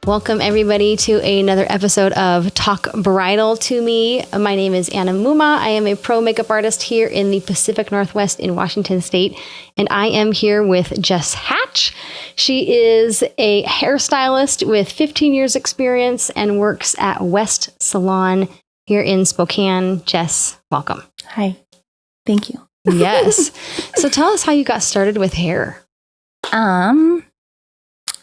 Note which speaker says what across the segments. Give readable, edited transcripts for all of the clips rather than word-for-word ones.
Speaker 1: Welcome everybody to another episode of Talk Bridal to Me. My name is Anna Muma. I am a pro makeup artist here in the Pacific Northwest in Washington State. And I am here with Jess Hatch. She is a hairstylist with 15 years experience and works at West Salon here in Spokane. Jess, welcome.
Speaker 2: Hi. Thank you.
Speaker 1: Yes. So tell us how you got started with hair.
Speaker 2: I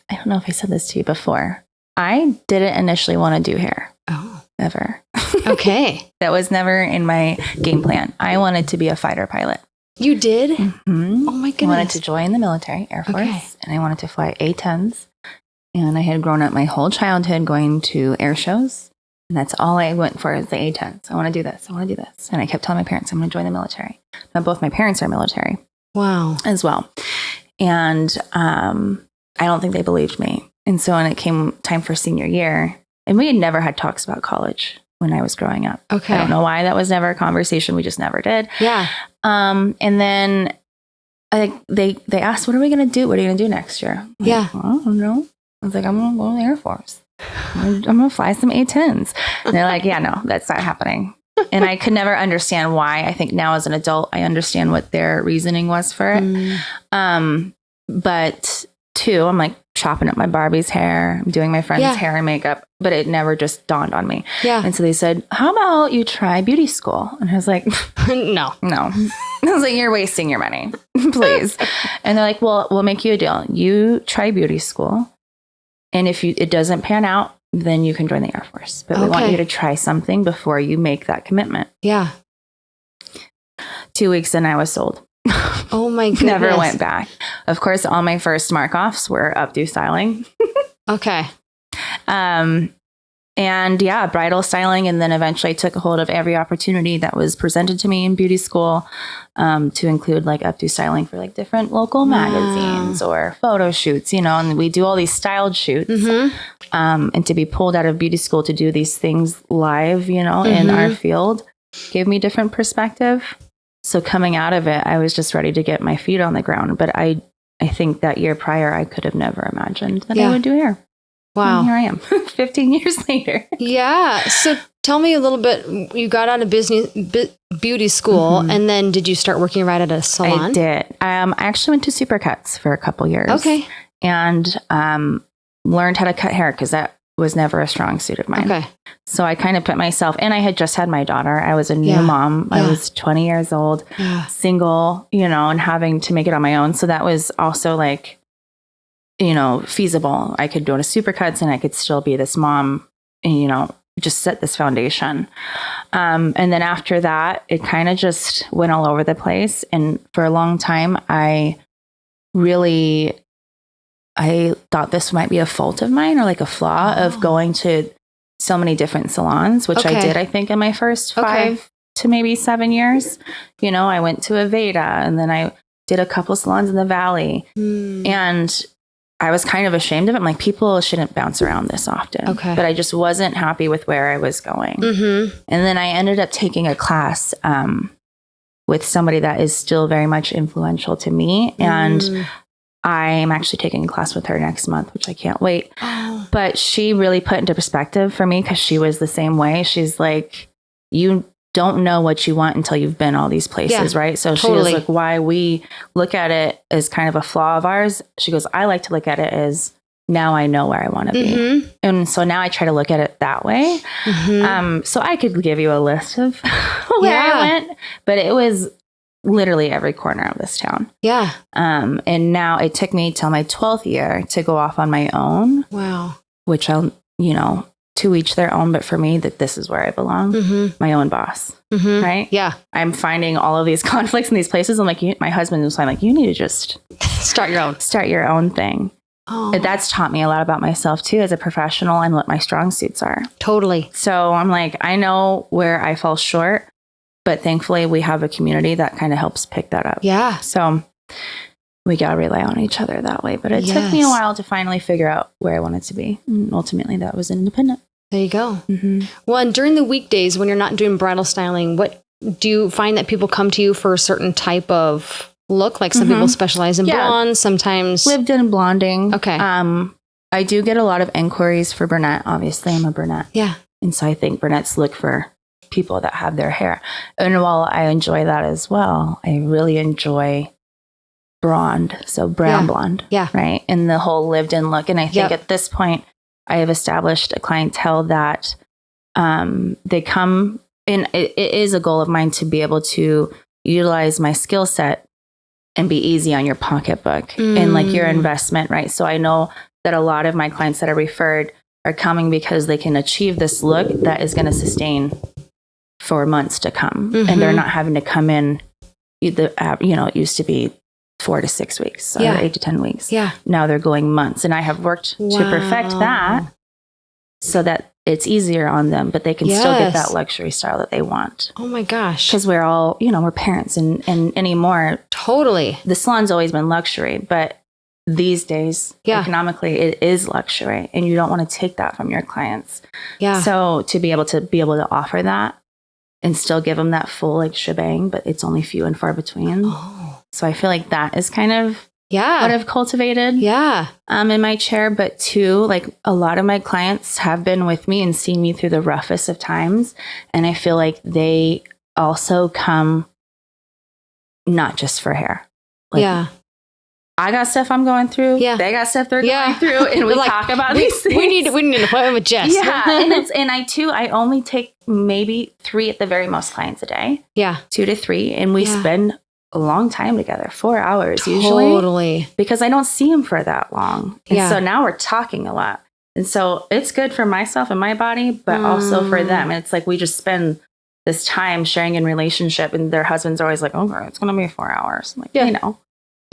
Speaker 2: don't know if I said this to you before. I didn't initially want to do hair.
Speaker 1: Oh.
Speaker 2: Ever.
Speaker 1: Okay.
Speaker 2: That was never in my game plan. I wanted to be a fighter pilot.
Speaker 1: You did?
Speaker 2: Mm-hmm.
Speaker 1: Oh my goodness.
Speaker 2: I wanted to join the military, Air Force, and I wanted to fly A-10s. And I had grown up my whole childhood going to air shows. And that's all I went for is the A-10s. I want to do this. I want to do this. And I kept telling my parents, I'm going to join the military. Now, both my parents are military.
Speaker 1: Wow.
Speaker 2: As well. And I don't think they believed me. And so when it came time for senior year, and we had never had talks about college when I was growing up.
Speaker 1: Okay.
Speaker 2: I don't know why that was never a conversation. We just never did.
Speaker 1: Yeah.
Speaker 2: And then they asked, what are we going to do? What are you going to do next year? I'm like, I don't know. I was like, I'm going to go to the Air Force. I'm going to fly some A-10s. And they're like, yeah, no, that's not happening. And I could never understand why. I think now as an adult, I understand what their reasoning was for it. But two, I'm like chopping up my Barbie's hair. I'm doing my friend's hair and makeup, but it never just dawned on me.
Speaker 1: Yeah.
Speaker 2: And so they said, how about you try beauty school? And I was like,
Speaker 1: No.
Speaker 2: I was like, you're wasting your money, please. And they're like, well, we'll make you a deal. You try beauty school. And if it doesn't pan out, then you can join the Air Force. But we want you to try something before you make that commitment.
Speaker 1: Yeah.
Speaker 2: 2 weeks in, I was sold.
Speaker 1: Oh my goodness.
Speaker 2: Never went back. Of course, all my first mark-offs were updo styling.
Speaker 1: Okay.
Speaker 2: And yeah, bridal styling. And then eventually took a hold of every opportunity that was presented to me in beauty school, to include like updo styling for like different local magazines or photo shoots, and we do all these styled shoots. And to be pulled out of beauty school to do these things live, in our field gave me different perspective. So coming out of it, I was just ready to get my feet on the ground. But I think that year prior, I could have never imagined that I would do hair.
Speaker 1: Wow.
Speaker 2: And here I am 15 years later.
Speaker 1: Yeah. So tell me a little bit, you got out of beauty school and then did you start working right at a salon?
Speaker 2: I did. I actually went to Supercuts for a couple years.
Speaker 1: Okay.
Speaker 2: And learned how to cut hair because that was never a strong suit of mine.
Speaker 1: Okay.
Speaker 2: So I kind of put myself, and I had just had my daughter. I was a new mom. I was 20 years old, single, and having to make it on my own. So that was also like, feasible. I could go to Supercuts and I could still be this mom and, just set this foundation. And then after that, it kind of just went all over the place. And for a long time, I thought this might be a fault of mine or like a flaw of going to so many different salons, which I did, I think, in my first 5 to maybe 7 years. I went to Aveda and then I did a couple salons in the Valley. And I was kind of ashamed of it. I'm like, people shouldn't bounce around this often. Okay. But I just wasn't happy with where I was going. And then I ended up taking a class with somebody that is still very much influential to me. And I'm actually taking a class with her next month, which I can't wait. But she really put into perspective for me because she was the same way. She's like, you don't know what you want until you've been all these places, right? So she was like, why we look at it as kind of a flaw of ours. She goes, I like to look at it as now I know where I want to be. And so now I try to look at it that way. So I could give you a list of where I went, but it was literally every corner of this town. Yeah. And now it took me till my 12th year to go off on my own. Wow. Which I'll, to each their own. But for me, that this is where I belong. My own boss. Right. Yeah. I'm finding all of these conflicts in these places. I'm like, my husband was like, you need to just start your own thing. Oh. That's taught me a lot about myself too, as a professional and what my strong suits are. Totally. So I'm like, I know where I fall short. But thankfully, we have a community that kind of helps pick that up. Yeah. So we got to rely on each other that way. But it took me a while to finally figure out where I wanted to be. And ultimately, that was independent. There you go. Well, and during the weekdays when you're not doing bridal styling, what do you find that people come to you for a certain type of look? Like some people specialize in blondes, sometimes lived in blonding. Okay. I do get a lot of inquiries for brunette. Obviously, I'm a brunette.
Speaker 1: Yeah.
Speaker 2: And so I think brunettes look for people that have their hair. And while I enjoy that as well, I really enjoy blonde. So brown blonde.
Speaker 1: Yeah.
Speaker 2: Right. And the whole lived in look. And I think at this point, I have established a clientele that they come in. It is a goal of mine to be able to utilize my skill set and be easy on your pocketbook and like your investment. Right. So I know that a lot of my clients that are referred are coming because they can achieve this look that is going to sustain for months to come. And they're not having to come in, it used to be 4 to 6 weeks or 8 to 10 weeks. Yeah. Now they're going months. And I have worked to perfect that so that it's easier on them, but they can still get that luxury style that they want.
Speaker 1: Oh my gosh.
Speaker 2: Because we're all, we're parents and anymore.
Speaker 1: Totally.
Speaker 2: The salon's always been luxury, but these days, economically, it is luxury, and you don't want to take that from your clients. Yeah. So to be able to offer that and still give them that full like shebang, but it's only few and far between. Oh. So I feel like that is kind of what I've cultivated. Yeah. In my chair, but too, like a lot of my clients have been with me and seen me through the roughest of times, and I feel like they also come not just for hair. Like, I got stuff I'm going through. Yeah. They got stuff they're going through. And we talk about these things. We need an appointment with Jess. Yeah. I only take maybe 3 at the very most clients a day. Yeah. 2 to 3. And we spend a long time together, 4 hours usually. Totally. Because I don't see them for that long. And so now we're talking a lot. And so it's good for myself and my body, but also for them. And it's like we just spend this time sharing in relationship, and their husband's always like, okay, it's going to be 4 hours. I'm like, they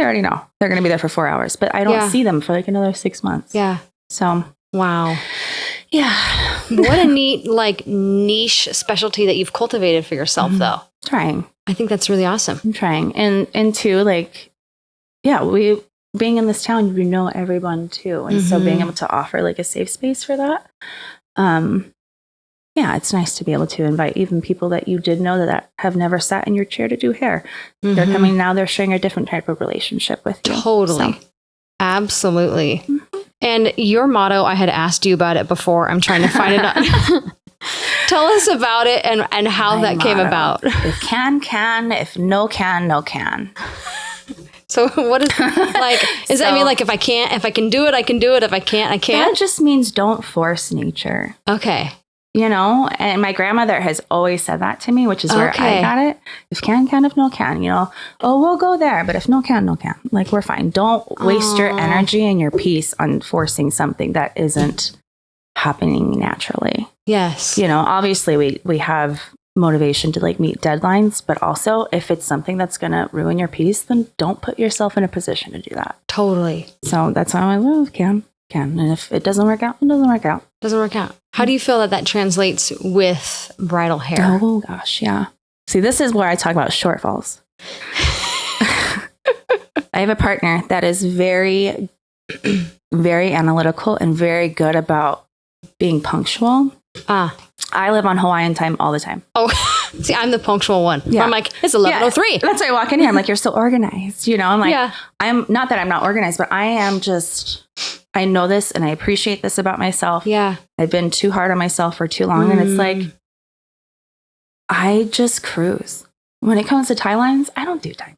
Speaker 2: already know they're going to be there for 4 hours, but I don't see them for like another 6 months. Yeah. So, wow. Yeah.
Speaker 1: What a neat, like niche specialty that you've cultivated for yourself though.
Speaker 2: Trying.
Speaker 1: I think that's really awesome.
Speaker 2: I'm trying. And too, like, we being in this town, you know everyone too. And so being able to offer like a safe space for that. It's nice to be able to invite even people that you did know that have never sat in your chair to do hair. They're coming now, they're sharing a different type of relationship with you.
Speaker 1: Totally. So. Absolutely. And your motto, I had asked you about it before. I'm trying to find it out. Tell us about it and how my that motto. Came about.
Speaker 2: If can, if no can, no can.
Speaker 1: So what is like, that mean like if I can do it, I can do it. If I can't, I can't?
Speaker 2: That just means don't force nature.
Speaker 1: Okay.
Speaker 2: And my grandmother has always said that to me, which is where I got it. If can, if no can, we'll go there. But if no can, no can. Like, we're fine. Don't waste your energy and your peace on forcing something that isn't happening naturally. Yes. Obviously we have motivation to like meet deadlines, but also if it's something that's going to ruin your peace, then don't put yourself in a position to do that.
Speaker 1: Totally. So
Speaker 2: that's how I live. Can. And if it doesn't work out, it doesn't work out.
Speaker 1: Doesn't work out. How do you feel that translates with bridal hair?
Speaker 2: Oh, gosh, yeah. See, this is where I talk about shortfalls. I have a partner that is very, very analytical and very good about being punctual. I live on Hawaiian time all the time.
Speaker 1: Oh, see, I'm the punctual one. Yeah. I'm like, it's 11:03.
Speaker 2: That's why I walk in here. I'm like, you're so organized. I'm like, I'm not that I'm not organized, but I am just... I know this and I appreciate this about myself. Yeah. I've been too hard on myself for too long. And it's like, I just cruise. When it comes to timelines, I don't do time.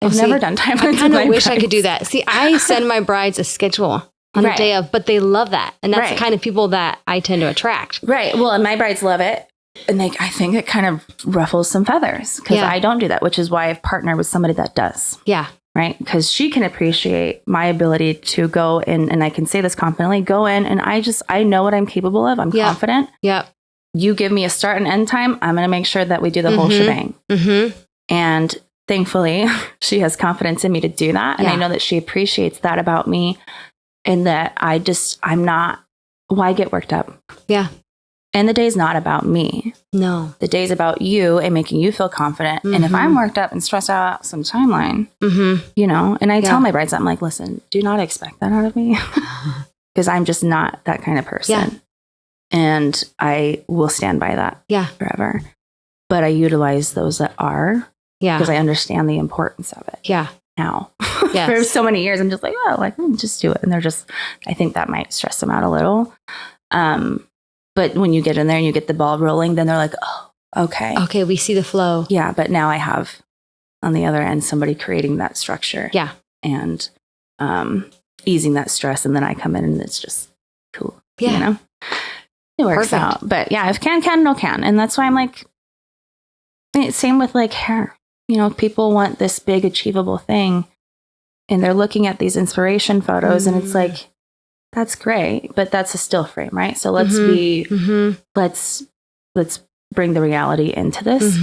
Speaker 2: I've never done timelines.
Speaker 1: I kind of wish I could do that. See, I send my brides a schedule on the day of, but they love that. And that's the kind of people that I tend to attract.
Speaker 2: Right. Well, and my brides love it. And I think it kind of ruffles some feathers because I don't do that, which is why I've partnered with somebody that does. Yeah. Right. Because she can appreciate my ability to go in, and I can say this confidently, go in and I know what I'm capable of. I'm confident. Yeah. You give me a start and end time. I'm going to make sure that we do the whole shebang. And thankfully, she has confidence in me to do that. And I know that she appreciates that about me, and that I'm not, why get worked up? Yeah. And the day's not about me. No. The day's about you and making you feel confident. And if I'm worked up and stressed out some timeline, and I tell my brides, I'm like, listen, do not expect that out of me because I'm just not that kind of person. Yeah. And I will stand by that forever. But I utilize those that are because I understand the importance of it. Yeah. now.
Speaker 1: Yes.
Speaker 2: For so many years, I'm just like, oh, like, just do it. And I think that might stress them out a little. But when you get in there and you get the ball rolling, then they're like, oh, okay.
Speaker 1: Okay, we see the flow.
Speaker 2: Yeah, but now I have on the other end somebody creating that structure.
Speaker 1: Yeah.
Speaker 2: And easing that stress. And then I come in and it's just cool.
Speaker 1: Yeah.
Speaker 2: You know? It works out. But yeah, if can, no can. And that's why I'm like, same with like hair. You know, people want this big achievable thing and they're looking at these inspiration photos and it's like, that's great, but that's a still frame, right? So let's let's bring the reality into this.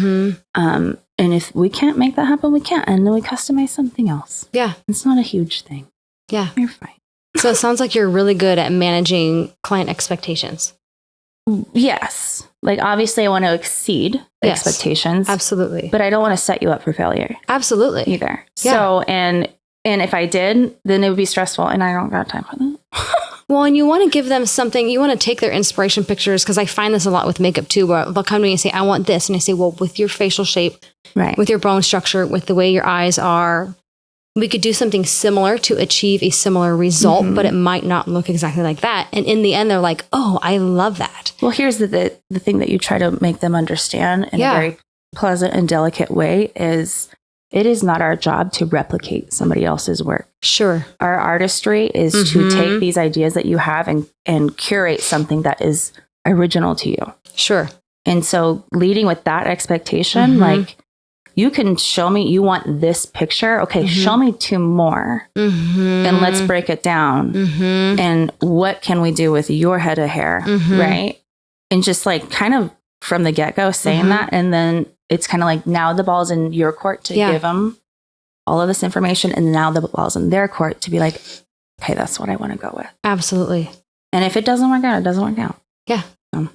Speaker 2: And if we can't make that happen, we can't. And then we customize something else.
Speaker 1: Yeah.
Speaker 2: It's not a huge thing.
Speaker 1: Yeah.
Speaker 2: You're fine.
Speaker 1: So it sounds like you're really good at managing client expectations.
Speaker 2: Yes. Like obviously I want to exceed expectations.
Speaker 1: Absolutely.
Speaker 2: But I don't want to set you up for failure.
Speaker 1: Absolutely.
Speaker 2: Either.
Speaker 1: Yeah.
Speaker 2: So, and if I did, then it would be stressful and I don't got time for that.
Speaker 1: Well, and you want to give them something, you want to take their inspiration pictures, because I find this a lot with makeup too, where they'll come to me and say, I want this. And I say, well, with your facial shape,
Speaker 2: right,
Speaker 1: with your bone structure, with the way your eyes are, we could do something similar to achieve a similar result, but it might not look exactly like that. And in the end, they're like, oh, I love that.
Speaker 2: Well, here's the thing that you try to make them understand in a very pleasant and delicate way is it is not our job to replicate somebody else's work.
Speaker 1: Sure.
Speaker 2: Our artistry is to take these ideas that you have and curate something that is original to you.
Speaker 1: Sure.
Speaker 2: And so leading with that expectation, like you can show me you want this picture. Okay, show me 2 more and let's break it down. And what can we do with your head of hair? Right. And just like kind of from the get-go saying that. And then it's kind of like now the ball's in your court to give them all of this information. And now the ball's in their court to be like, okay, that's what I want to go with.
Speaker 1: Absolutely.
Speaker 2: And if it doesn't work out, it doesn't work out.
Speaker 1: Yeah,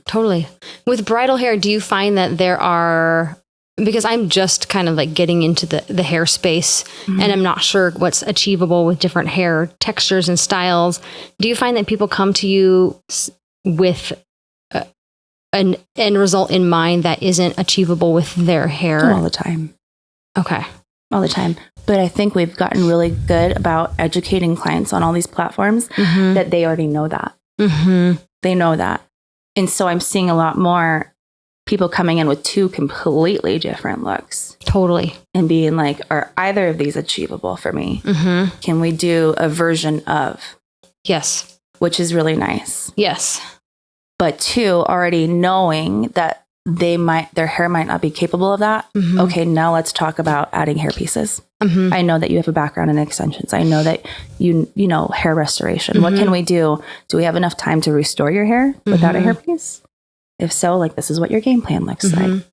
Speaker 1: totally. With bridal hair, do you find that there are, because I'm just kind of like getting into the hair space and I'm not sure what's achievable with different hair textures and styles. Do you find that people come to you with an end result in mind that isn't achievable with their hair?
Speaker 2: All the time.
Speaker 1: Okay.
Speaker 2: All the time. But I think we've gotten really good about educating clients on all these platforms that they already know that. They know that. And so I'm seeing a lot more people coming in with 2 completely different looks.
Speaker 1: Totally.
Speaker 2: And being like, are either of these achievable for me? Can we do a version of?
Speaker 1: Yes.
Speaker 2: Which is really nice.
Speaker 1: Yes.
Speaker 2: But 2, already knowing that their hair might not be capable of that. Okay, now let's talk about adding hair pieces. I know that you have a background in extensions. I know that you know hair restoration. What can we do? Do we have enough time to restore your hair without a hairpiece? If so, like this is what your game plan looks like.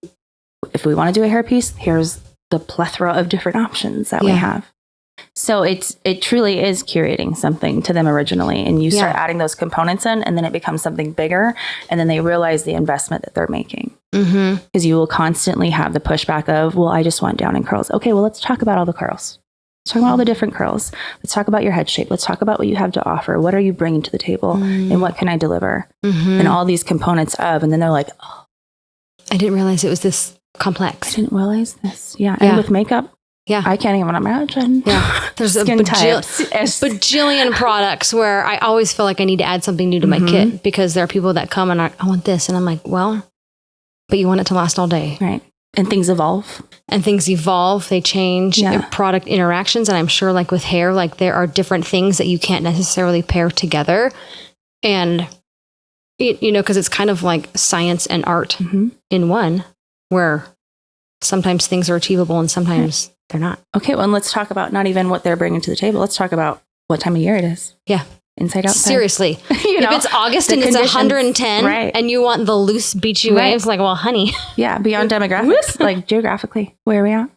Speaker 2: If we want to do a hairpiece, here's the plethora of different options that we have. So it truly is curating something to them originally, and you start adding those components in, and then it becomes something bigger, and then they realize the investment that they're making. Because you will constantly have the pushback of, well, I just want down and curls. Okay, well, let's talk about all the curls. Let's talk about all the different curls. Let's talk about your head shape. Let's talk about what you have to offer. What are you bringing to the table, and what can I deliver? And all these components of, and then they're like, oh,
Speaker 1: I didn't realize it was this complex.
Speaker 2: I didn't realize this. And with makeup. I can't even imagine.
Speaker 1: There's a bajillion products where I always feel like I need to add something new to my kit, because there are people that come and I want this. And I'm like, well, but you want it to last all day.
Speaker 2: Right. And things evolve.
Speaker 1: They change product interactions. And I'm sure like with hair, like there are different things that you can't necessarily pair together. And, you know, because it's kind of like science and art in one, where sometimes things are achievable and sometimes they're not.
Speaker 2: Okay, well, and let's talk about not even what they're bringing to the table. Let's talk about what time of year it is.
Speaker 1: Yeah.
Speaker 2: Inside, outside.
Speaker 1: Seriously. If it's August and it's 110 and you want the loose beachy waves, like, well, honey.
Speaker 2: Yeah, beyond demographics, like geographically, where are we at?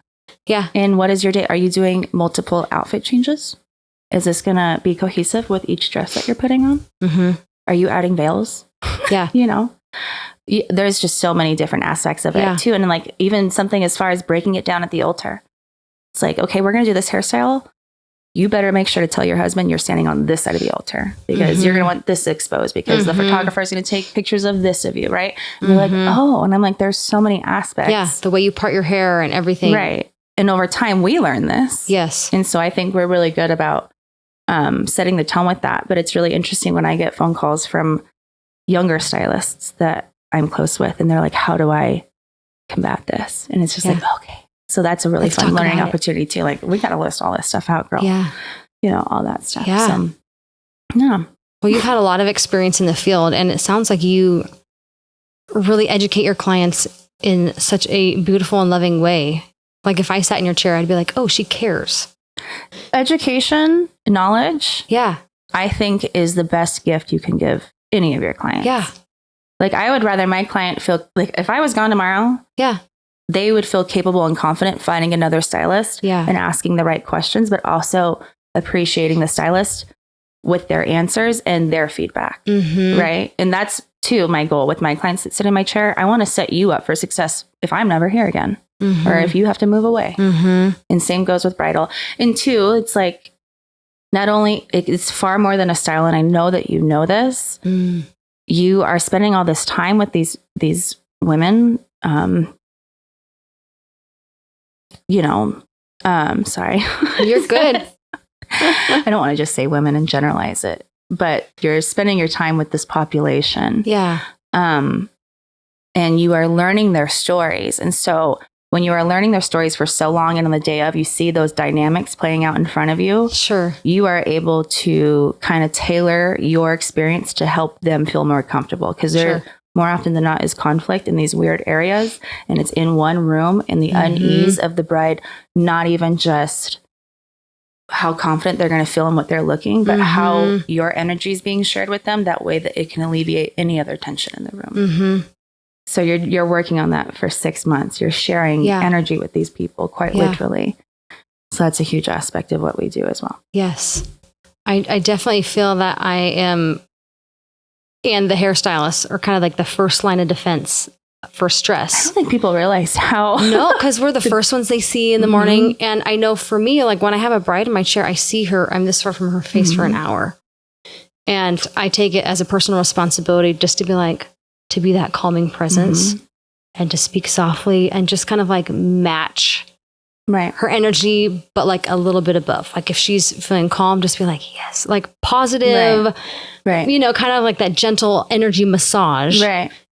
Speaker 1: Yeah.
Speaker 2: And what is your day? Are you doing multiple outfit changes? Is this going to be cohesive with each dress that you're putting on? Are you adding veils?
Speaker 1: Yeah.
Speaker 2: You know? There's just so many different aspects of it too. And like even something as far as breaking it down at the altar. It's like, okay, we're going to do this hairstyle. You better make sure to tell your husband you're standing on this side of the altar, because you're going to want this exposed, because the photographer is going to take pictures of this of you. Right. And they're like, oh, and I'm like, there's so many aspects.
Speaker 1: Yeah. The way you part your hair and everything.
Speaker 2: Right. And over time, we learn this.
Speaker 1: Yes.
Speaker 2: And so I think we're really good about setting the tone with that. But it's really interesting when I get phone calls from younger stylists that I'm close with, and they're like, how do I combat this? And it's just like, okay. So that's a really fun learning opportunity too. Like, we got to list all this stuff out, girl.
Speaker 1: Yeah.
Speaker 2: All that stuff.
Speaker 1: Yeah.
Speaker 2: So, yeah.
Speaker 1: Well, you've had a lot of experience in the field, and it sounds like you really educate your clients in such a beautiful and loving way. Like, if I sat in your chair, I'd be like, oh, she cares.
Speaker 2: Education, knowledge, I think is the best gift you can give any of your clients.
Speaker 1: Yeah.
Speaker 2: Like, I would rather my client feel like, if I was gone tomorrow, they would feel capable and confident finding another stylist and asking the right questions, but also appreciating the stylist with their answers and their feedback. Right. And that's too my goal with my clients that sit in my chair. I want to set you up for success if I'm never here again, or if you have to move away. And same goes with bridal. And two, it's like, not only, it's far more than a style. And I know that you know this. You are spending all this time with these women, sorry.
Speaker 1: You're good.
Speaker 2: I don't want to just say women and generalize it, but you're spending your time with this population.
Speaker 1: Yeah.
Speaker 2: And you are learning their stories. And so when you are learning their stories for so long, and on the day of, you see those dynamics playing out in front of you.
Speaker 1: Sure.
Speaker 2: You are able to kind of tailor your experience to help them feel more comfortable, because there more often than not is conflict in these weird areas, and it's in one room, and the unease of the bride, not even just how confident they're going to feel in what they're looking, but how your energy is being shared with them, that way that it can alleviate any other tension in the room. So you're working on that for 6 months. You're sharing energy with these people, quite literally. So that's a huge aspect of what we do as well.
Speaker 1: Yes. I definitely feel that I am, and the hairstylists are kind of like the first line of defense for stress.
Speaker 2: I don't think people realize how.
Speaker 1: No, because we're the first ones they see in the morning. And I know for me, like, when I have a bride in my chair, I see her, I'm this far from her face for an hour. And I take it as a personal responsibility just to be like, to be that calming presence and to speak softly and just kind of like match her energy, but like a little bit above. Like, if she's feeling calm, just be like, yes, like positive, kind of like that gentle energy massage,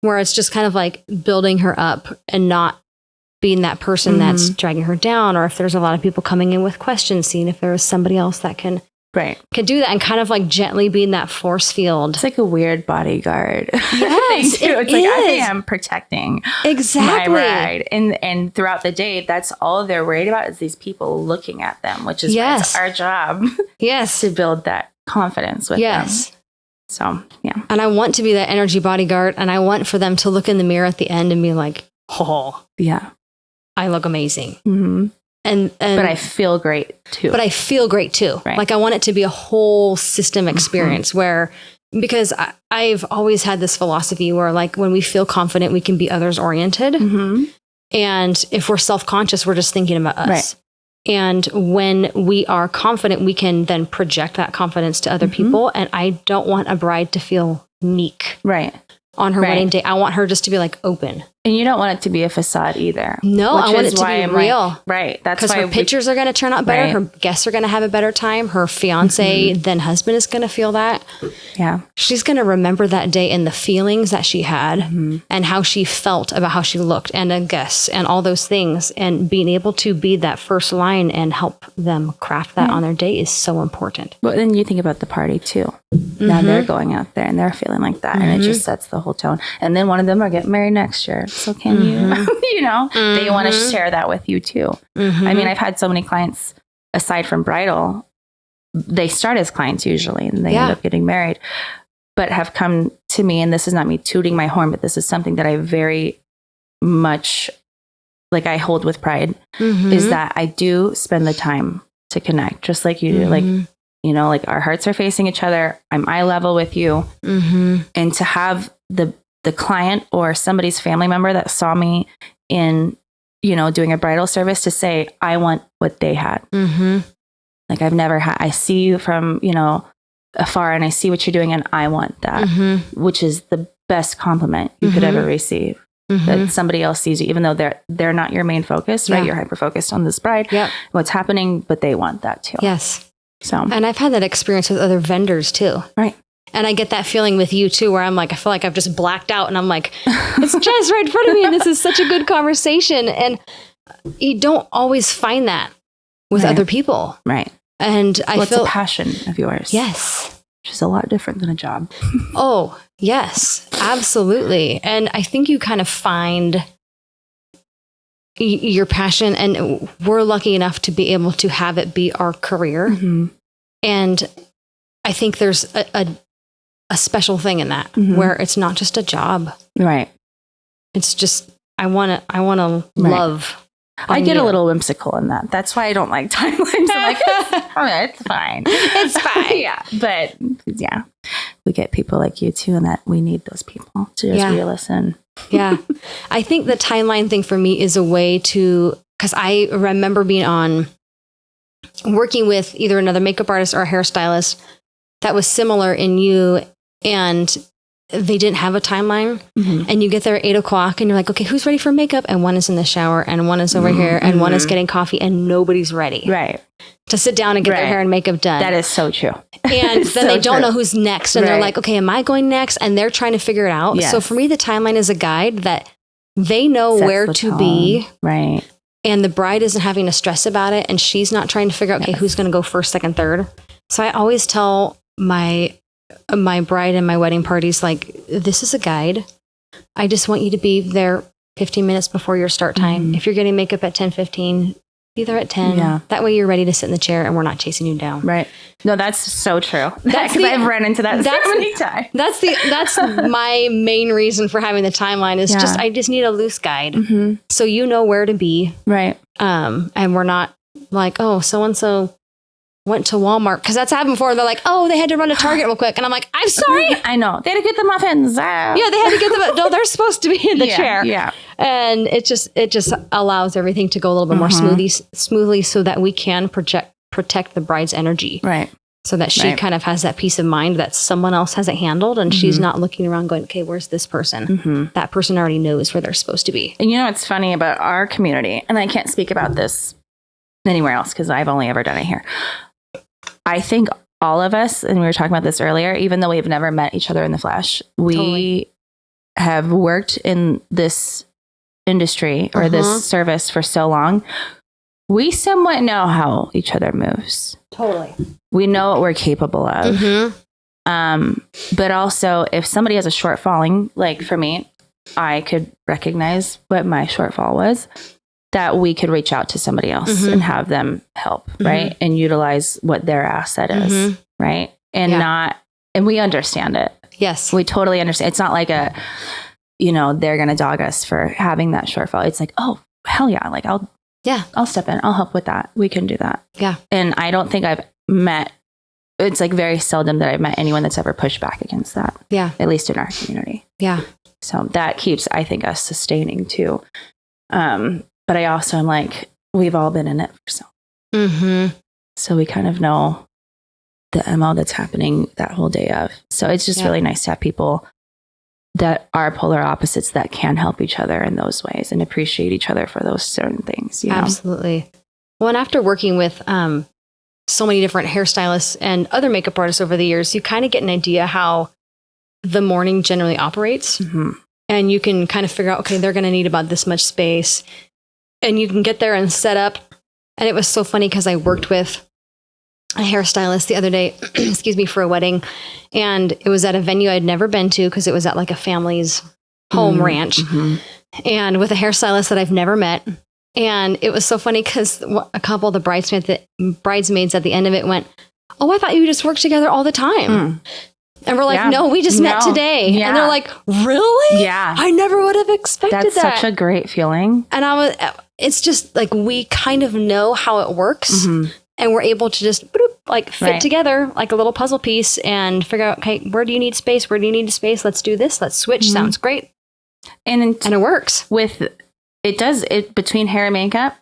Speaker 1: where it's just kind of like building her up and not being that person that's dragging her down. Or if there's a lot of people coming in with questions, seeing if there is somebody else that can do that, and kind of like gently being that force field.
Speaker 2: It's like a weird bodyguard.
Speaker 1: Yes,
Speaker 2: thing too. It's like, I am protecting my bride. And throughout the day, that's all they're worried about, is these people looking at them, which is why it's our job to build that confidence with them. So,
Speaker 1: And I want to be that energy bodyguard, and I want for them to look in the mirror at the end and be like, oh, I look amazing. But
Speaker 2: I feel great too.
Speaker 1: Like, I want it to be a whole system experience where, because I've always had this philosophy where, like, when we feel confident, we can be others oriented. And if we're self-conscious, we're just thinking about us. And when we are confident, we can then project that confidence to other people. And I don't want a bride to feel meek on her wedding day. I want her just to be like open.
Speaker 2: And you don't want it to be a facade either.
Speaker 1: No, I want it to be real.
Speaker 2: That's
Speaker 1: because her pictures are going to turn out better. Her guests are going to have a better time. Her fiance, then husband, is going to feel that. She's going to remember that day and the feelings that she had and how she felt about how she looked and the guests and all those things. And being able to be that first line and help them craft that on their day is so important.
Speaker 2: Well, then you think about the party too. Now they're going out there and they're feeling like that. And it just sets the whole tone. And then one of them are getting married next year. So can you, they want to share that with you too. I mean, I've had so many clients, aside from bridal, they start as clients usually, and they end up getting married, but have come to me, and this is not me tooting my horn, but this is something that I very much, like, I hold with pride, is that I do spend the time to connect, just like you do. Like, like, our hearts are facing each other. I'm eye level with you. And to have the client or somebody's family member that saw me in, doing a bridal service to say, I want what they had. Like, I've never had, I see you from, afar, and I see what you're doing, and I want that, which is the best compliment you could ever receive. that somebody else sees you, even though they're not your main focus, right? You're hyper focused on this bride, what's happening, but they want that too.
Speaker 1: Yes.
Speaker 2: So,
Speaker 1: and I've had that experience with other vendors too.
Speaker 2: Right.
Speaker 1: And I get that feeling with you too, where I'm like, I feel like I've just blacked out and I'm like, it's Jess right in front of me. And this is such a good conversation. And you don't always find that with other people.
Speaker 2: Right.
Speaker 1: And I feel
Speaker 2: it's a passion of yours.
Speaker 1: Yes.
Speaker 2: Which is a lot different than a job.
Speaker 1: Oh, yes, absolutely. And I think you kind of find your passion, and we're lucky enough to be able to have it be our career. Mm-hmm. And I think there's a special thing in that where it's not just a job.
Speaker 2: Right.
Speaker 1: It's just, I want to love.
Speaker 2: I get a little whimsical in that. That's why I don't like timelines. I'm like, it's fine.
Speaker 1: It's fine.
Speaker 2: Yeah. But yeah, we get people like you too, and that we need those people to just reel us in.
Speaker 1: Yeah. I think the timeline thing for me is a way to, because I remember working with either another makeup artist or a hairstylist that was similar in you, and they didn't have a timeline. And you get there at 8:00 and you're like, okay, who's ready for makeup? And one is in the shower and one is over here and one is getting coffee and nobody's ready.
Speaker 2: Right.
Speaker 1: To sit down and get their hair and makeup done.
Speaker 2: That is so true.
Speaker 1: And then they don't know who's next. And they're like, okay, am I going next? And they're trying to figure it out. Yes. So for me, the timeline is a guide that they know where to be.
Speaker 2: Right.
Speaker 1: And the bride isn't having to stress about it. And she's not trying to figure out, okay, who's going to go first, second, third. So I always tell my bride and my wedding parties, like, this is a guide. I just want you to be there 15 minutes before your start time. If you're getting makeup at 10:15, be there at 10. Yeah. That way you're ready to sit in the chair and we're not chasing you down.
Speaker 2: Right. No, that's so true. Because I've run into that so many times.
Speaker 1: That's my main reason for having the timeline is I just need a loose guide. So you know where to be.
Speaker 2: Right.
Speaker 1: And we're not like, oh, so-and-so went to Walmart, because that's happened before. They're like, oh, they had to run to Target real quick. And I'm like, I'm sorry.
Speaker 2: I know. They had to get the muffins.
Speaker 1: Yeah, they had to get them. No, they're supposed to be in the chair. Yeah. And it just allows everything to go a little bit more smoothly so that we can protect the bride's energy.
Speaker 2: Right.
Speaker 1: So that she kind of has that peace of mind that someone else has it handled and she's not looking around going, okay, where's this person? That person already knows where they're supposed to be.
Speaker 2: And you know what's funny about our community, and I can't speak about this anywhere else because I've only ever done it here. I think all of us, and we were talking about this earlier, even though we've never met each other in the flesh, we have worked in this industry or this service for so long. We somewhat know how each other moves.
Speaker 1: Totally.
Speaker 2: We know what we're capable of. But also, if somebody has a shortfalling, like for me, I could recognize what my shortfall was, that we could reach out to somebody else and have them help, right? And utilize what their asset is, right? And and we understand it.
Speaker 1: Yes.
Speaker 2: We totally understand. It's not like they're going to dog us for having that shortfall. It's like, oh, hell yeah. Like, I'll step in. I'll help with that. We can do that. Yeah. And I don't think I've met, it's like very seldom that I've met anyone that's ever pushed back against that. Yeah. At least in our community. Yeah. So that keeps, I think, us sustaining too. But I also am like, we've all been in it for so we kind of know the MO that's happening that whole day of. So it's just really nice to have people that are polar opposites that can help each other in those ways and appreciate each other for those certain things. You know?
Speaker 1: Absolutely. Well, and after working with so many different hairstylists and other makeup artists over the years, you kind of get an idea how the morning generally operates. And you can kind of figure out, okay, they're going to need about this much space. And you can get there and set up. And it was so funny because I worked with a hairstylist the other day, excuse me, for a wedding. And it was at a venue I'd never been to because it was at like a family's home ranch. And with a hairstylist that I've never met. And it was so funny because a couple of the bridesmaids at the end of it went, oh, I thought you just worked together all the time. And we're like, no, we just met today. Yeah. And they're like, really? Yeah. I never would have expected that.
Speaker 2: That's such a great feeling.
Speaker 1: And it's just like, we kind of know how it works and we're able to just fit together like a little puzzle piece and figure out, okay, where do you need space? Where do you need space? Let's do this. Let's switch. Sounds great. And it works.
Speaker 2: It between hair and makeup.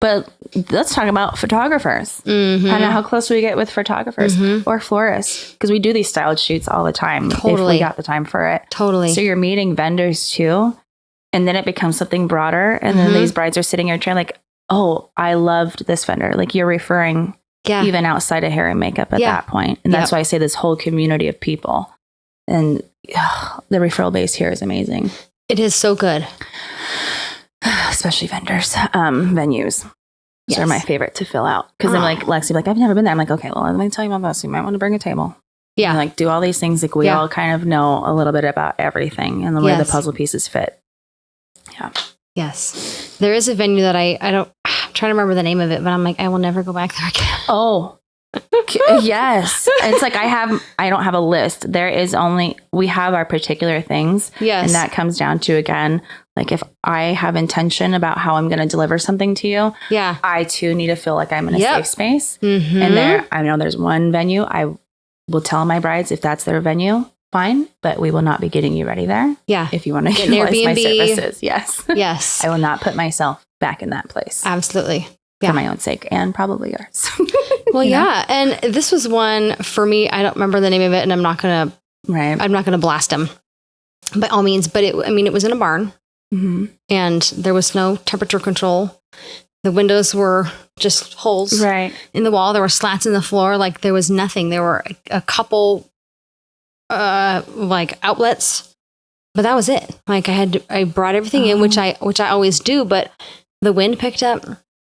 Speaker 2: But let's talk about photographers. I don't know how close we get with photographers or florists, because we do these styled shoots all the time. Totally. If we got the time for it. Totally. So you're meeting vendors too. And then it becomes something broader. And then these brides are sitting here trying like, oh, I loved this vendor. Like you're referring even outside of hair and makeup at that point. And that's why I say this whole community of people. And the referral base here is amazing. It
Speaker 1: is so good.
Speaker 2: Especially vendors, venues. Those are my favorite to fill out. Because I'm like, Lexi, like, I've never been there. I'm like, okay, well, let me tell you about this. You might want to bring a table. Yeah. And like do all these things. Like we all kind of know a little bit about everything and the way the puzzle pieces fit. Yeah.
Speaker 1: Yes. There is a venue that I'm trying to remember the name of it, but I'm like, I will never go back there again.
Speaker 2: Oh, yes. It's like I don't have a list. We have our particular things. Yes. And that comes down to, again, like if I have intention about how I'm going to deliver something to you, I too need to feel like I'm in a safe space. And I know there's one venue I will tell my brides if that's their venue, fine, but we will not be getting you ready there. Yeah. If you want to utilize my services. Yes. Yes. I will not put myself back in that place.
Speaker 1: Absolutely.
Speaker 2: For my own sake and probably yours.
Speaker 1: Well, yeah. And this was one for me. I don't remember the name of it and I'm not going to blast them by all means, but it was in a barn and there was no temperature control. The windows were just holes in the wall. There were slats in the floor. Like there was nothing. There were a couple like outlets, but that was it. Like I brought everything in, which I always do, but the wind picked up.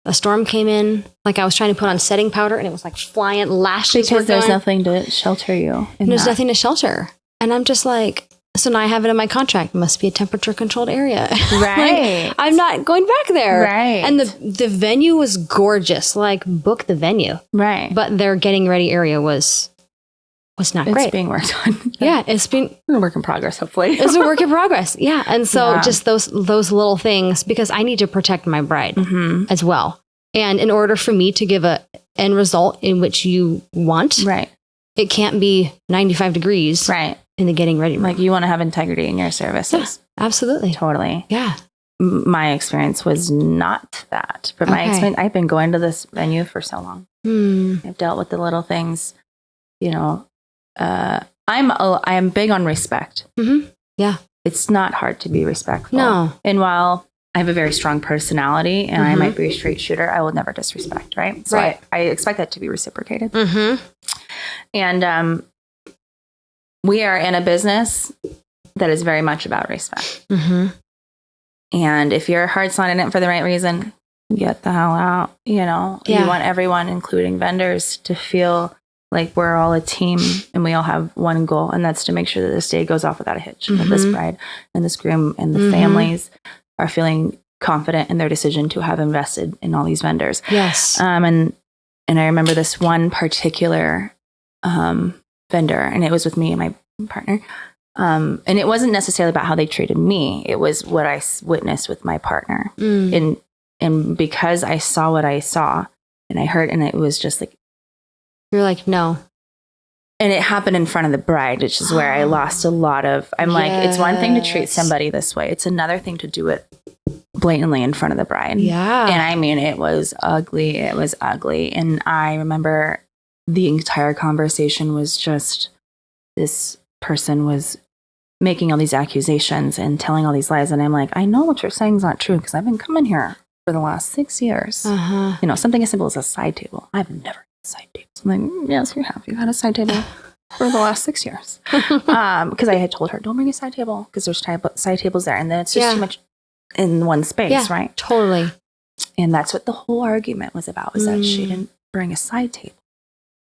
Speaker 1: A storm came in, like I was trying to put on setting powder and it was like flying, lashes.
Speaker 2: Because there's nothing to shelter you.
Speaker 1: There's nothing to shelter. And I'm just like, so now I have it in my contract. It must be a temperature controlled area. Right. Like, I'm not going back there. Right. And the venue was gorgeous. Like book the venue. Right. But their getting ready area was not great.
Speaker 2: It's being worked on.
Speaker 1: Yeah. It's been
Speaker 2: a work in progress, hopefully.
Speaker 1: It's a work in progress. Yeah. And so just those little things, because I need to protect my bride as well. And in order for me to give a end result in which you want, it can't be 95 degrees in the getting ready room.
Speaker 2: Like you want to have integrity in your services.
Speaker 1: Yeah, absolutely.
Speaker 2: Totally.
Speaker 1: Yeah.
Speaker 2: My experience was not that. But my experience, I've been going to this venue for so long. I've dealt with the little things, you know. I am big on respect.
Speaker 1: Yeah.
Speaker 2: It's not hard to be respectful.
Speaker 1: No.
Speaker 2: And while I have a very strong personality and I might be a straight shooter, I will never disrespect, right? So I expect that to be reciprocated. And we are in a business that is very much about respect. And if your heart's not in it for the right reason, get the hell out. You know, you want everyone, including vendors, to feel like we're all a team and we all have one goal, and that's to make sure that this day goes off without a hitch. That this bride and this groom and the families are feeling confident in their decision to have invested in all these vendors.
Speaker 1: Yes.
Speaker 2: And I remember this one particular vendor, and it was with me and my partner. And it wasn't necessarily about how they treated me. It was what I witnessed with my partner. And because I saw what I saw and I heard, and it was just like,
Speaker 1: you're like, no.
Speaker 2: And it happened in front of the bride, which is where I lost a lot of, like, it's one thing to treat somebody this way. It's another thing to do it blatantly in front of the bride.
Speaker 1: Yeah.
Speaker 2: And I mean, it was ugly. It was ugly. And I remember the entire conversation was just, this person was making all these accusations and telling all these lies. And I'm like, I know what you're saying is not true because I've been coming here for the last 6 years. You know, something as simple as a side table. I've never had side tables. I'm like, yes, you have. You've had a side table for the last 6 years. Because I had told her, don't bring a side table because there's side tables there. And then it's just too much in one space, right?
Speaker 1: Totally.
Speaker 2: And that's what the whole argument was about, was that she didn't bring a side table.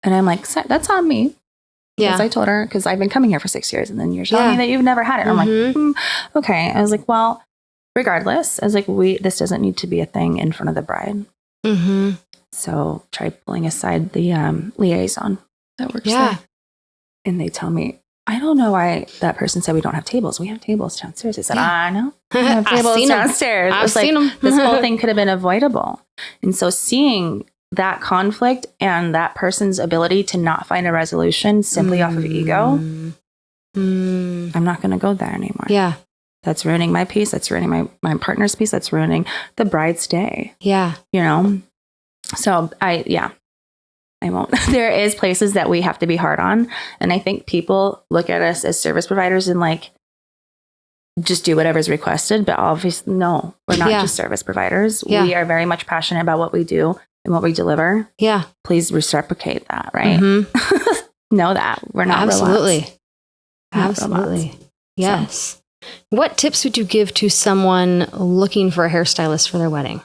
Speaker 2: And I'm like, that's on me. Yeah. Because I told her, because I've been coming here for 6 years, and then you're telling me that you've never had it. I'm like, okay. I was like, well, regardless, I was like, this doesn't need to be a thing in front of the bride. So try pulling aside the liaison that works there. And they tell me, I don't know why that person said we don't have tables. We have tables downstairs. I said, I know. We have tables downstairs.
Speaker 1: I've seen them.
Speaker 2: This whole thing could have been avoidable. And so seeing that conflict and that person's ability to not find a resolution simply off of ego, I'm not going to go there anymore.
Speaker 1: Yeah.
Speaker 2: That's ruining my peace. That's ruining my partner's peace. That's ruining the bride's day.
Speaker 1: Yeah.
Speaker 2: You know? So I won't. There is places that we have to be hard on. And I think people look at us as service providers and like, just do whatever's requested. But obviously, no, we're not just service providers.
Speaker 1: Yeah.
Speaker 2: We are very much passionate about what we do and what we deliver.
Speaker 1: Yeah.
Speaker 2: Please reciprocate that, right? Know that we're not
Speaker 1: Absolutely.
Speaker 2: robots.
Speaker 1: Absolutely.
Speaker 2: Robots.
Speaker 1: Yes. So. What tips would you give to someone looking for a hairstylist for their wedding?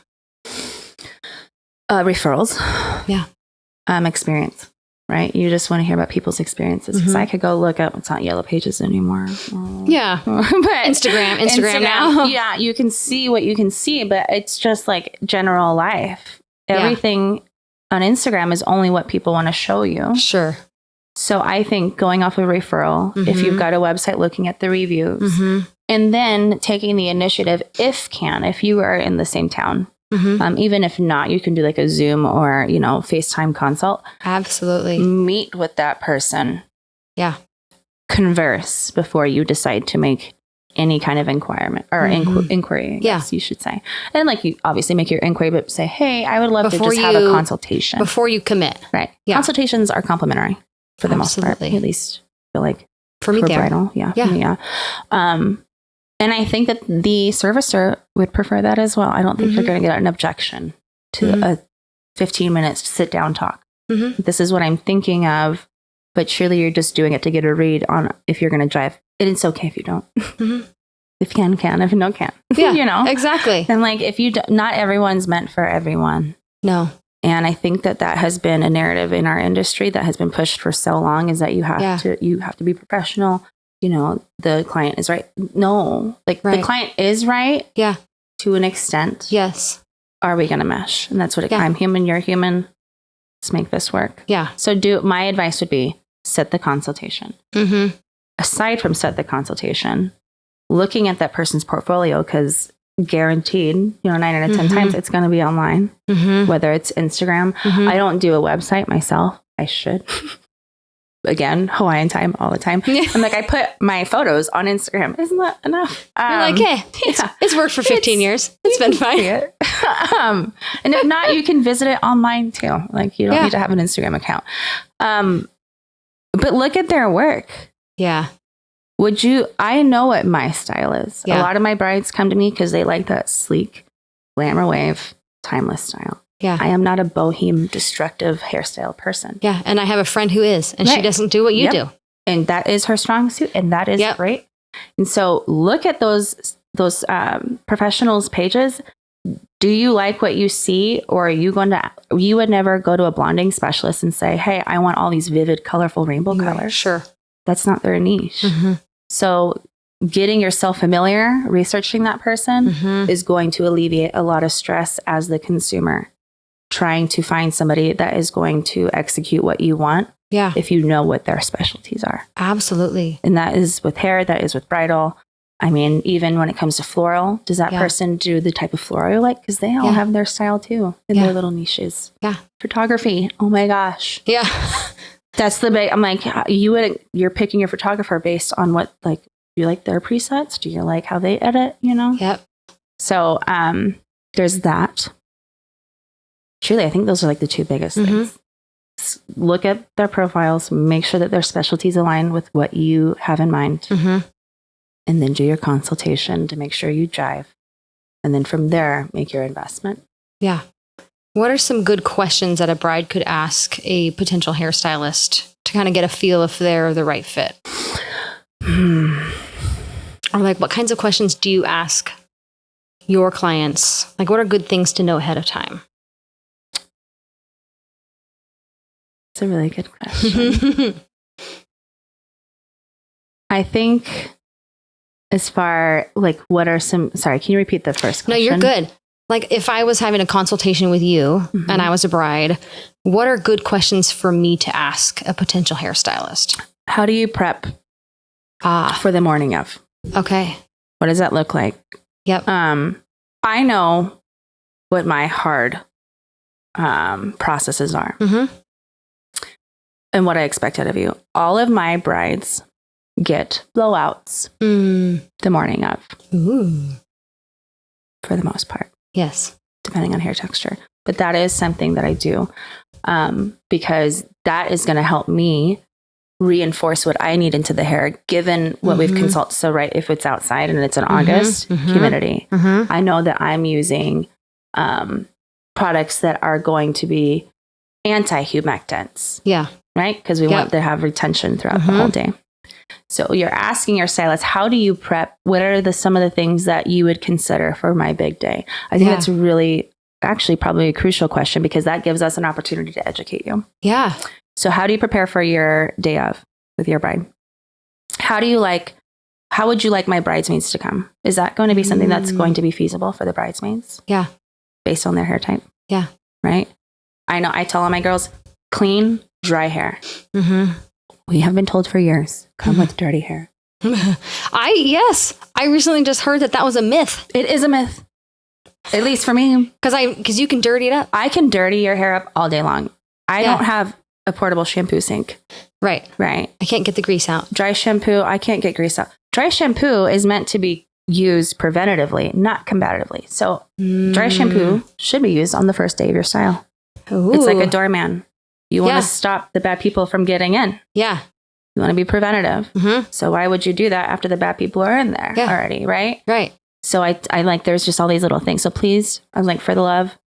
Speaker 2: Referrals.
Speaker 1: Yeah.
Speaker 2: Experience. Right? You just want to hear about people's experiences. Because I could go look up, it's not Yellow Pages anymore.
Speaker 1: Yeah.
Speaker 2: But
Speaker 1: Instagram now.
Speaker 2: Yeah, you can see what you can see, but it's just like general life. Everything on Instagram is only what people want to show you.
Speaker 1: Sure.
Speaker 2: So I think going off of referral, if you've got a website, looking at the reviews, and then taking the initiative, if you are in the same town. Even if not, you can do like a Zoom or, FaceTime consult.
Speaker 1: Absolutely.
Speaker 2: Meet with that person.
Speaker 1: Yeah.
Speaker 2: Converse before you decide to make any kind of inquiry, I guess you should say. And like you obviously make your inquiry, but say, hey, I would love to just have a consultation.
Speaker 1: Before you commit.
Speaker 2: Right.
Speaker 1: Yeah.
Speaker 2: Consultations are complimentary for the most part. At least I feel like
Speaker 1: for me there.
Speaker 2: Bridal. Yeah. And I think that the servicer would prefer that as well. I don't think you're going to get an objection to a 15 minutes sit down talk. This is what I'm thinking of, but surely you're just doing it to get a read on if you're going to drive. And it's okay if you don't. If can, if no, can.
Speaker 1: Yeah, exactly.
Speaker 2: And like, if you not everyone's meant for everyone.
Speaker 1: No.
Speaker 2: And I think that has been a narrative in our industry that has been pushed for so long, is that you have to be professional. The client is right. No, the client is right.
Speaker 1: Yeah.
Speaker 2: To an extent.
Speaker 1: Yes.
Speaker 2: Are we going to mesh? And that's what I'm human, you're human. Let's make this work.
Speaker 1: Yeah.
Speaker 2: So my advice would be set the consultation. Aside from set the consultation, looking at that person's portfolio, because guaranteed, 9 out of 10 times it's going to be online, whether it's Instagram. I don't do a website myself. I should. Again, Hawaiian time all the time. I'm like, I put my photos on Instagram. Isn't that enough?
Speaker 1: You're like, hey, it's worked for 15 years. It's been fine.
Speaker 2: And if not, you can visit it online too. Like, you don't need to have an Instagram account. But look at their work.
Speaker 1: Yeah.
Speaker 2: I know what my style is.
Speaker 1: Yeah.
Speaker 2: A lot of my brides come to me because they like that sleek, glamour wave, timeless style.
Speaker 1: Yeah.
Speaker 2: I am not a bohem, destructive hairstyle person.
Speaker 1: Yeah. And I have a friend who is, and she doesn't do what you do.
Speaker 2: And that is her strong suit. And that is great. And so look at those professionals' pages. Do you like what you see? Or are you you would never go to a blonding specialist and say, hey, I want all these vivid, colorful rainbow colors.
Speaker 1: Sure.
Speaker 2: That's not their niche. So getting yourself familiar, researching that person is going to alleviate a lot of stress as the consumer. Trying to find somebody that is going to execute what you want. Yeah. If you know what their specialties are. Absolutely. And that is with hair, that is with bridal. I mean, even when it comes to floral, does that person do the type of floral you like? Because they all have their style too in their little niches. Yeah. Photography. Oh my gosh. Yeah. That's the big, I'm like, you're picking your photographer based on what, like, do you like their presets? Do you like how they edit, Yep. So there's that. Truly, I think those are like the two biggest things. Look at their profiles, make sure that their specialties align with what you have in mind, and then do your consultation to make sure you jive. And then from there, make your investment. Yeah. What are some good questions that a bride could ask a potential hairstylist to kind of get a feel if they're the right fit? Or like, what kinds of questions do you ask your clients? Like, what are good things to know ahead of time? It's a really good question. I think as far, like, what are some, sorry, can you repeat the first question? No, you're good. Like, if I was having a consultation with you and I was a bride, what are good questions for me to ask a potential hairstylist? How do you prep for the morning of? Okay. What does that look like? Yep. I know what my hard processes are. And what I expect out of you. All of my brides get blowouts the morning of. Ooh. For the most part. Yes. Depending on hair texture. But that is something that I do because that is going to help me reinforce what I need into the hair, given what we've consulted. So, right, if it's outside and it's in August, humidity, I know that I'm using products that are going to be anti-humectants.
Speaker 1: Yeah.
Speaker 2: Right? Because we want to have retention throughout the whole day. So you're asking your stylist, how do you prep? What are some of the things that you would consider for my big day? I think that's really actually probably a crucial question, because that gives us an opportunity to educate you.
Speaker 1: Yeah.
Speaker 2: So how do you prepare for your day of with your bride? How would you like my bridesmaids to come? Is that going to be something that's going to be feasible for the bridesmaids?
Speaker 1: Yeah.
Speaker 2: Based on their hair type? Yeah. Right? I know I tell all my girls, clean, dry hair. We have been told for years, come with dirty hair.
Speaker 1: I recently just heard that was a myth.
Speaker 2: It is a myth. At least for me.
Speaker 1: Because you can dirty it up.
Speaker 2: I can dirty your hair up all day long. I don't have a portable shampoo sink. Right. I
Speaker 1: can't get the grease out.
Speaker 2: Dry shampoo, I can't get grease out. Dry shampoo is meant to be used preventatively, not combatively. So dry shampoo should be used on the first day of your style. Ooh. It's like a doorman. You want to stop the bad people from getting in. Yeah. You want to be preventative. So why would you do that after the bad people are in there already, right? Right. So I like, there's just all these little things. So please, I'm like, for the love,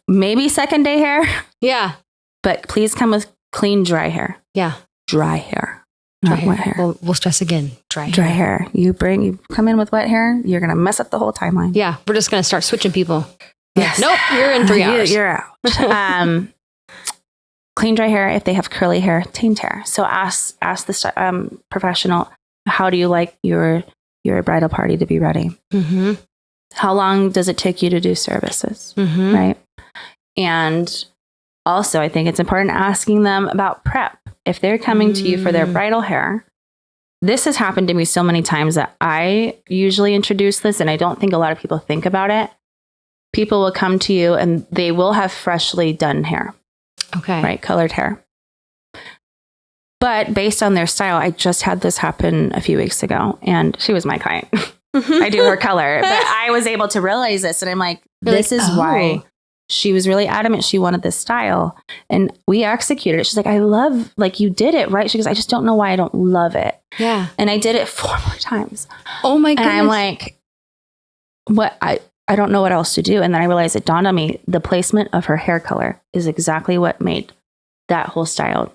Speaker 2: maybe second day hair. Yeah. But please come with clean, dry hair. Yeah. Dry hair. Not wet hair.
Speaker 1: We'll stress again. Dry
Speaker 2: hair. You come in with wet hair, you're going to mess up the whole timeline.
Speaker 1: Yeah. We're just going to start switching people.
Speaker 2: Yes.
Speaker 1: Nope. You're in 3 hours.
Speaker 2: You're out. Clean, dry hair. If they have curly hair, tamed hair. So ask the professional, how do you like your bridal party to be ready? How long does it take you to do services? Right. And also, I think it's important asking them about prep. If they're coming to you for their bridal hair, this has happened to me so many times that I usually introduce this, and I don't think a lot of people think about it. People will come to you and they will have freshly done hair. Okay. Right. Colored hair. But based on their style, I just had this happen a few weeks ago, and she was my client. I do her color, but I was able to realize this, and I'm like, this is why she was really adamant she wanted this style, and we executed it. She's like, I love, like, you did it right. She goes, I just don't know why I don't love it. Yeah. And I did it 4 more times. Oh my goodness. And I'm like, what? I don't know what else to do. And then I realized it dawned on me, the placement of her hair color is exactly what made that whole style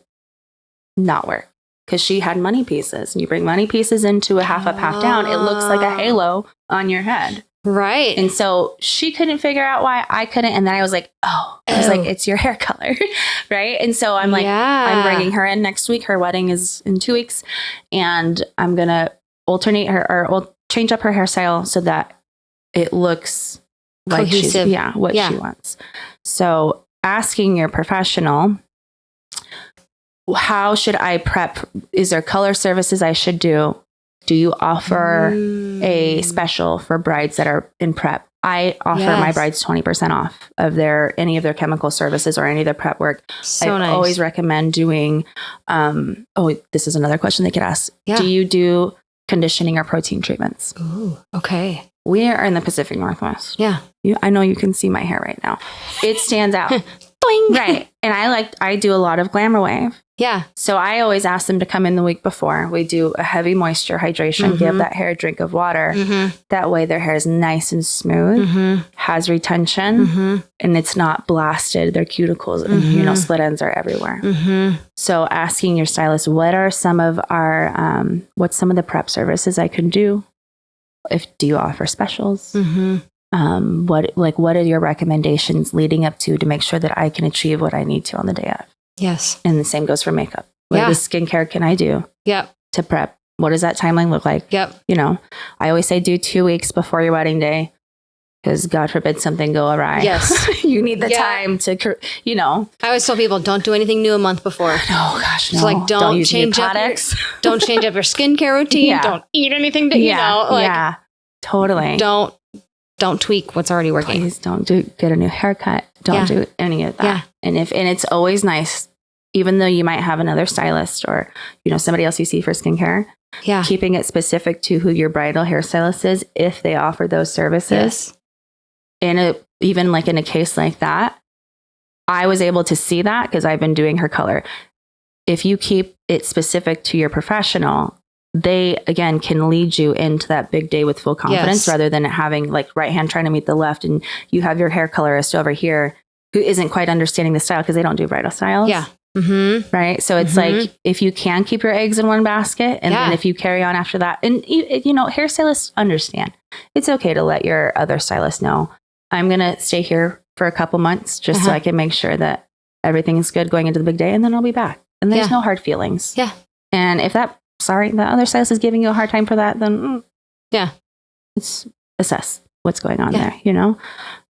Speaker 2: not work. Because she had money pieces, and you bring money pieces into a half up, half down, it looks like a halo on your head. Right. And so she couldn't figure out why I couldn't. And then I was like, it's your hair color. Right. And so I'm like, I'm bringing her in next week. Her wedding is in 2 weeks, and I'm going to alternate her or change up her hairstyle so that it looks like she wants. So asking your professional, how should I prep? Is there color services I should do? Do you offer a special for brides that are in prep? I offer my brides 20% off of any of their chemical services or any of their prep work. So I always recommend doing, this is another question they could ask. Yeah. Do you do conditioning or protein treatments? Ooh, okay. We are in the Pacific Northwest. Yeah. I know you can see my hair right now. It stands out. Right. And I do a lot of glamour wave. Yeah. So I always ask them to come in the week before. We do a heavy moisture hydration, give that hair a drink of water. That way their hair is nice and smooth, has retention, and it's not blasted. Their cuticles and split ends are everywhere. So asking your stylist, what are some of what's some of the prep services I can do? Do you offer specials? What are your recommendations leading up to make sure that I can achieve what I need to on the day of? Yes. And the same goes for makeup. What skincare can I do? Yep. To prep? What does that timeline look like? Yep. I always say do 2 weeks before your wedding day, because God forbid something go awry. Yes. You need the time to, I always tell people, don't do anything new a month before. Oh gosh, no. It's like, don't change up don't change up your skincare routine. Yeah. Don't eat anything to, totally. Don't tweak what's already working. Please don't get a new haircut. Don't do any of that. Yeah. And it's always nice, even though you might have another stylist or, somebody else you see for skincare. Yeah. Keeping it specific to who your bridal hairstylist is, if they offer those services. Yes. Even like in a case like that, I was able to see that because I've been doing her color. if you keep it specific to your professional, they again can lead you into that big day with full confidence rather than having like right hand trying to meet the left and you have your hair colorist over here who isn't quite understanding the style because they don't do bridal styles.
Speaker 1: Yeah.
Speaker 2: Right. So it's like if you can keep your eggs in one basket and then if you carry on after that, and you know, hairstylists understand it's okay to let your other stylist know, I'm going to stay here for a couple months just so I can make sure that everything is good going into the big day and then I'll be back. And there's no hard feelings. Yeah. And if the other stylist is giving you a hard time for that, then it's assess what's going on there, you know?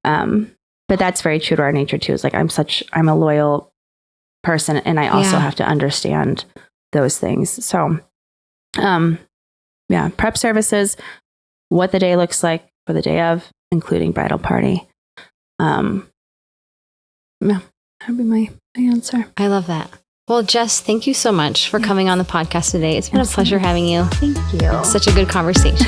Speaker 2: But that's very true to our nature too. It's like, I'm a loyal person and I also have to understand those things. So, prep services, what the day looks like for the day of, including bridal party. That'd be my answer.
Speaker 1: I love that. Well, Jess, thank you so much for coming on the podcast today. It's been a pleasure having you.
Speaker 2: Thank you.
Speaker 1: It's such a good conversation.